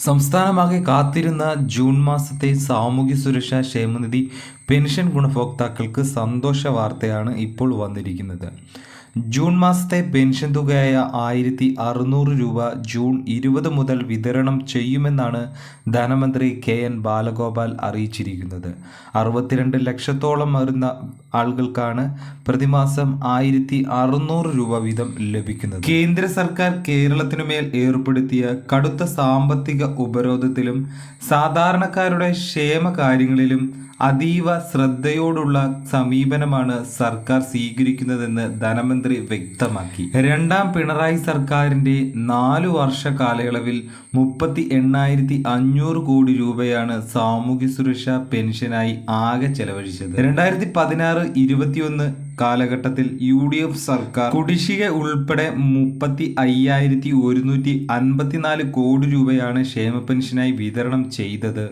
സംസ്ഥാനമാകെ കാത്തിരുന്ന ജൂൺ മാസത്തെ സാമൂഹ്യ സുരക്ഷാ ക്ഷേമനിധി പെൻഷൻ ഗുണഭോക്താക്കൾക്ക് സന്തോഷ വാർത്തയാണ് ഇപ്പോൾ വന്നിരിക്കുന്നത്. ജൂൺ മാസത്തെ പെൻഷൻ തുകയായ 1600 രൂപ ജൂൺ 20 മുതൽ വിതരണം ചെയ്യുമെന്നാണ് ധനമന്ത്രി KN ബാലഗോപാൽ അറിയിച്ചിരിക്കുന്നത്. 62 ലക്ഷത്തോളം വരുന്ന ആളുകൾക്കാണ് പ്രതിമാസം 1600 രൂപ വീതം ലഭിക്കുന്നത്. കേന്ദ്ര സർക്കാർ കേരളത്തിനുമേൽ ഏർപ്പെടുത്തിയ കടുത്ത സാമ്പത്തിക ഉപരോധത്തിലും സാധാരണക്കാരുടെ ക്ഷേമകാര്യങ്ങളിലും അതീവ ശ്രദ്ധയോടുള്ള സമീപനമാണ് സർക്കാർ സ്വീകരിക്കുന്നതെന്ന് ധനമന്ത്രി വ്യക്തമാക്കി. രണ്ടാം പിണറായി സർക്കാരിന്റെ 4 വർഷ കാലയളവിൽ 38,500 കോടി രൂപയാണ് സാമൂഹ്യ സുരക്ഷാ പെൻഷനായി ആകെ ചെലവഴിച്ചത്. 2016-21 കാലഘട്ടത്തിൽ UDF സർക്കാർ കുടിശ്ശിക ഉൾപ്പെടെ 35,154 കോടി രൂപയാണ് ക്ഷേമ പെൻഷനായി വിതരണം ചെയ്തത്.